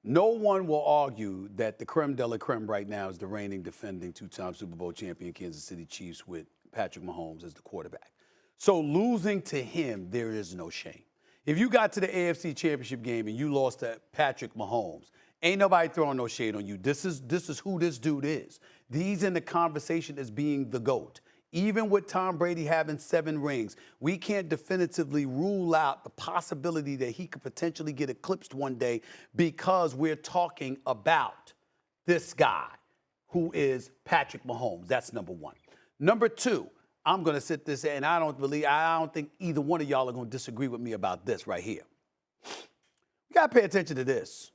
No one will argue that the creme de la creme right now is the reigning defending two-time Super Bowl champion Kansas City Chiefs with Patrick Mahomes as the quarterback. So losing to him, there is no shame. If you got to the AFC Championship game and you lost to Patrick Mahomes, ain't nobody throwing no shade on you. This is who this dude is. He's in the conversation as being the GOAT. Even with Tom Brady having 7 rings, we can't definitively rule out the possibility that he could potentially get eclipsed one day because we're talking about this guy who is Patrick Mahomes. That's number one. Number two, I'm going to sit this, and I don't think either one of y'all are going to disagree with me about this right here. You got to pay attention to this.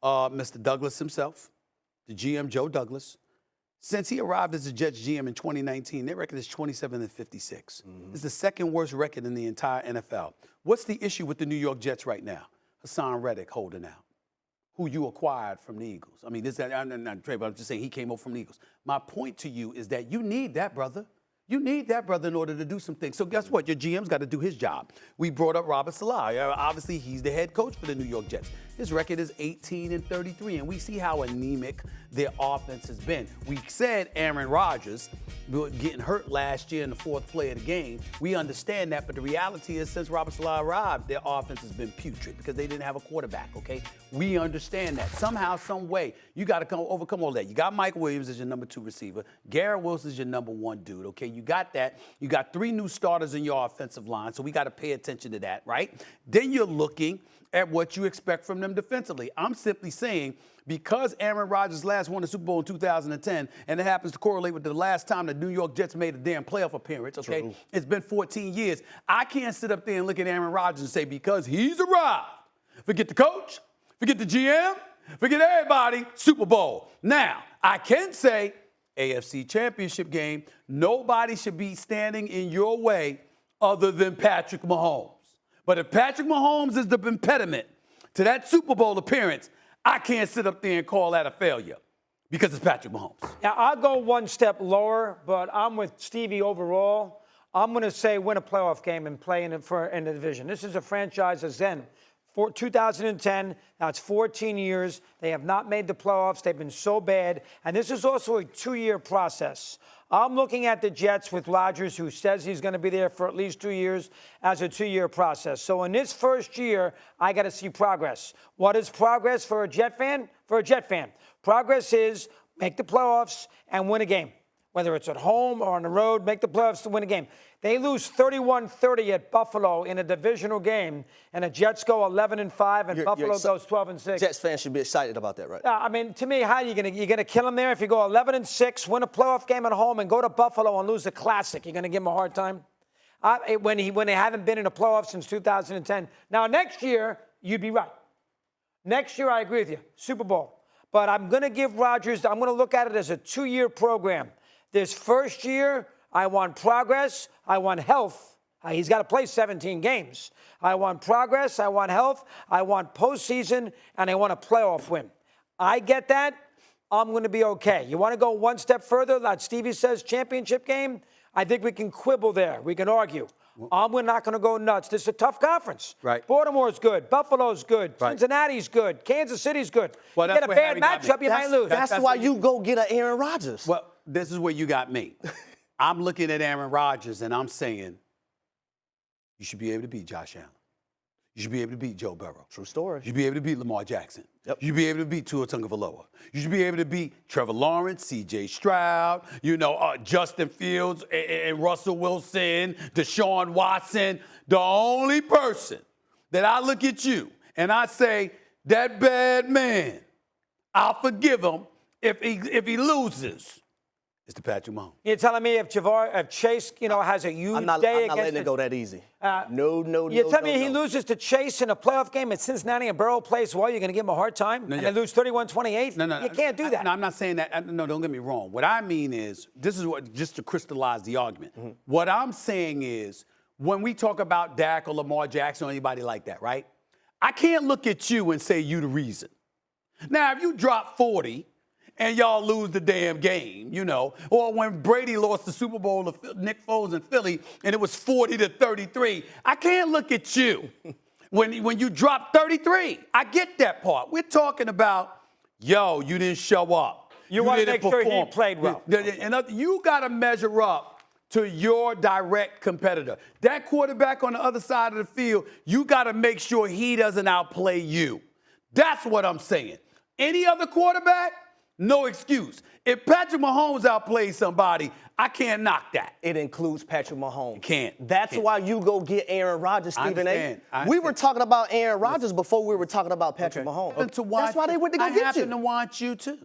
Mr. Douglas himself, the GM Joe Douglas, since he arrived as the Jets GM in 2019, their record is 27-56. It's the second worst record in the entire NFL. What's the issue with the New York Jets right now? Hassan Reddick holding out, who you acquired from the Eagles. I mean, I'm not Trey, but I'm just saying he came over from the Eagles. My point to you is that you need that, brother. You need that, brother, in order to do some things. So guess what? Your GM's got to do his job. We brought up Robert Saleh. Obviously, he's the head coach for the New York Jets. His record is 18-33, and we see how anemic their offense has been. We said Aaron Rodgers getting hurt last year in the 4th play of the game. We understand that, but the reality is since Robert Saleh arrived, their offense has been putrid because they didn't have a quarterback, okay? We understand that. Somehow, some way, you got to overcome all that. You got Mike Williams as your number 2 receiver. Garrett Wilson is your number 1 dude, okay? You got that. You got 3 new starters in your offensive line, so we got to pay attention to that, right? Then you're looking at what you expect from them defensively. I'm simply saying because Aaron Rodgers last won the Super Bowl in 2010, and it happens to correlate with the last time the New York Jets made a damn playoff appearance, okay? True. It's been 14 years. I can't sit up there and look at Aaron Rodgers and say because he's arrived, forget the coach, forget the GM, forget everybody, Super Bowl. Now, I can say AFC Championship game, nobody should be standing in your way other than Patrick Mahomes. But if Patrick Mahomes is the impediment to that Super Bowl appearance, I can't sit up there and call that a failure because it's Patrick Mahomes. Now, I'll go one step lower, but I'm with Stevie overall. I'm going to say win a playoff game and play in the division. This is a franchise that's in 2010. Now it's 14 years. They have not made the playoffs. They've been so bad. And this is also a 2-year process. I'm looking at the Jets with Rodgers, who says he's going to be there for at least 2 years, as a 2-year process. So in this first year, I got to see progress. What is progress for a Jet fan? For a Jet fan, progress is make the playoffs and win a game. Whether it's at home or on the road, make the playoffs to win a game. They lose 31-30 at Buffalo in a divisional game, and the Jets go 11-5, and Buffalo goes 12-6. Jets fans should be excited about that, right? I mean, to me, how are you gonna kill them there if you go 11-6, win a playoff game at home, and go to Buffalo and lose the Classic? You're gonna give them a hard time when they haven't been in a playoff since 2010. Now next year, you'd be right. Next year, I agree with you, Super Bowl. But I'm gonna give Rodgers. I'm gonna look at it as a 2-year program. This first year, I want progress. I want health. He's got to play 17 games. I want progress. I want health. I want postseason, and I want a playoff win. I get that. I'm going to be okay. You want to go one step further, like Stevie says, championship game? I think we can quibble there. We can argue. We're not going to go nuts. This is a tough conference. Right. Baltimore's good. Buffalo's good. Right. Cincinnati's good. Kansas City's good. Well, you get a bad matchup, you might lose. That's why you go get an Aaron Rodgers. Well, this is where you got me. I'm looking at Aaron Rodgers, and I'm saying you should be able to beat Josh Allen. You should be able to beat Joe Burrow. True story. You should be able to beat Lamar Jackson. Yep. You should be able to beat Tua Tagovailoa. You should be able to beat Trevor Lawrence, C.J. Stroud, Justin Fields and Russell Wilson, Deshaun Watson. The only person that I look at you and I say, that bad man, I'll forgive him if he loses. It's the Patrick Mahomes. You're telling me if Chase, has a huge I'm not letting it go that easy. No. You're telling me he loses to Chase in a playoff game at Cincinnati and Burrow plays well, you're going to give him a hard time? They lose 31-28? No. You can't do that. No, I'm not saying that. No, don't get me wrong. What I mean is, this is what, just to crystallize the argument. What I'm saying is, when we talk about Dak or Lamar Jackson or anybody like that, right? I can't look at you and say you the reason. Now, if you drop 40 and y'all lose the damn game, or when Brady lost the Super Bowl to Nick Foles in Philly and it was 40-33, I can't look at you When you drop 33, I get that part. We're talking about, yo, you didn't show up. You want to didn't make sure he perform. played well. You got to measure up to your direct competitor. That quarterback on the other side of the field, you got to make sure he doesn't outplay you. That's what I'm saying. Any other quarterback, no excuse. If Patrick Mahomes outplays somebody, I can't knock that. It includes Patrick Mahomes. You can't. That's why you go get Aaron Rodgers, Stephen A. I We were talking about Aaron Rodgers before we were talking about Patrick Mahomes. That's why they went to go get you. I happen to watch you too.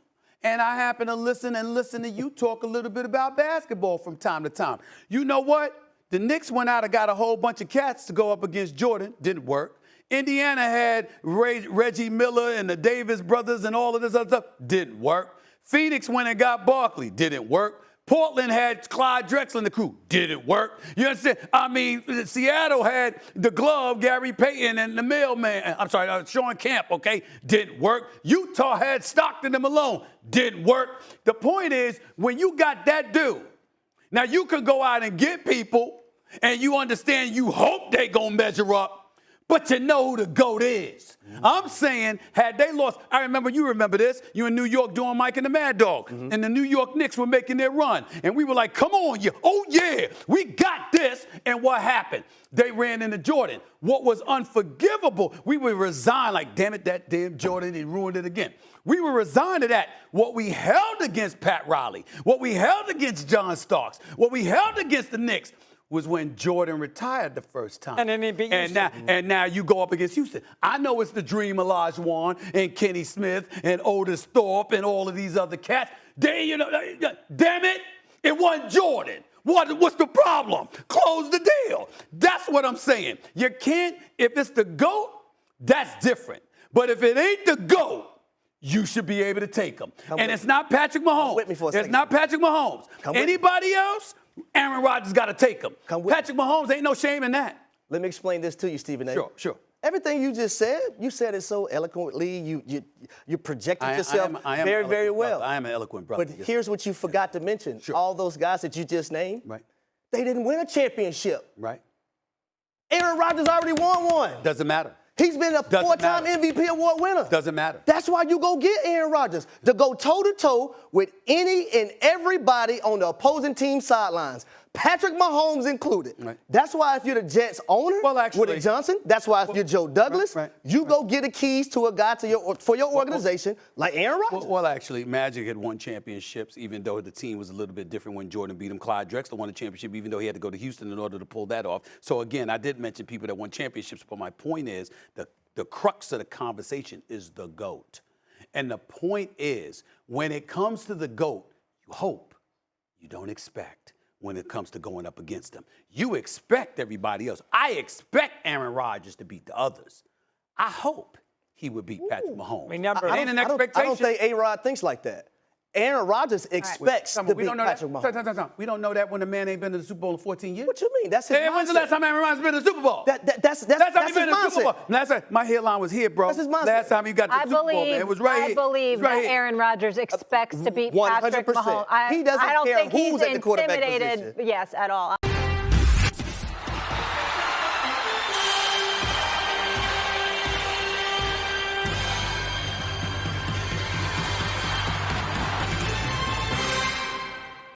And I happen to listen to you talk a little bit about basketball from time to time. You know what? The Knicks went out and got a whole bunch of cats to go up against Jordan. Didn't work. Indiana had Reggie Miller and the Davis brothers and all of this other stuff. Didn't work. Phoenix went and got Barkley. Didn't work. Portland had Clyde Drexler and the crew. Didn't work. You understand? I mean, Seattle had the glove, Gary Payton, and the mailman. I'm sorry, Sean Kemp, okay? Didn't work. Utah had Stockton and Malone. Didn't work. The point is, when you got that dude, now you can go out and get people, and you understand you hope they gonna measure up, but you know who the GOAT is. I'm saying, had they lost, you remember this, you in New York doing Mike and the Mad Dog, and the New York Knicks were making their run, and we were like, come on, we got this, and what happened? They ran into Jordan. What was unforgivable, we were resigned, like, damn it, that damn Jordan, he ruined it again. We were resigned to that. What we held against Pat Riley, what we held against John Starks, what we held against the Knicks, was when Jordan retired the first time. And then he beat Houston. And now you go up against Houston. I know it's the dream of Olajuwon and Kenny Smith and Otis Thorpe and all of these other cats. Damn it, it wasn't Jordan. What's the problem? Close the deal. That's what I'm saying. You can't, if it's the GOAT, that's different. But if it ain't the GOAT, you should be able to take him. And it's not Patrick Mahomes. Come with me for a second. It's not Patrick Mahomes. Anybody else? Aaron Rodgers got to take him. Patrick Mahomes, ain't no shame in that. Let me explain this to you, Stephen A. Sure. Everything you just said, you said it so eloquently. You projected yourself very, very well. I am an eloquent brother. But here's what you forgot to mention. All those guys that you just named, they didn't win a championship. Right. Aaron Rodgers already won one. Doesn't matter. He's been a four-time MVP award winner. Doesn't matter. That's why you go get Aaron Rodgers, to go toe-to-toe with any and everybody on the opposing team sidelines, Patrick Mahomes included. Right. That's why if you're the Jets owner, Woody Johnson, that's why if you're Joe Douglas, you go get the keys to a guy for your organization like Aaron Rodgers. Well, actually, Magic had won championships, even though the team was a little bit different when Jordan beat him. Clyde Drexler won a championship, even though he had to go to Houston in order to pull that off. So, again, I did mention people that won championships, but my point is the crux of the conversation is the GOAT. And the point is, when it comes to the GOAT, you hope, you don't expect. When it comes to going up against them, you expect everybody else. I expect Aaron Rodgers to beat the others. I hope he would beat Patrick Mahomes. Ain't an expectation. I don't think A-Rod thinks like that. Aaron Rodgers expects to beat Patrick Mahomes. We don't know that when a man ain't been to the Super Bowl in 14 years. What you mean? That's his mindset. When's the last time Aaron Rodgers been to the Super Bowl? That's his mindset. My headline was here, bro. That's his mindset. Last time he got to the Super Bowl, man. It was right here. I believe that Aaron Rodgers expects to beat Patrick Mahomes. He doesn't care who's at the quarterback position. Yes, at all.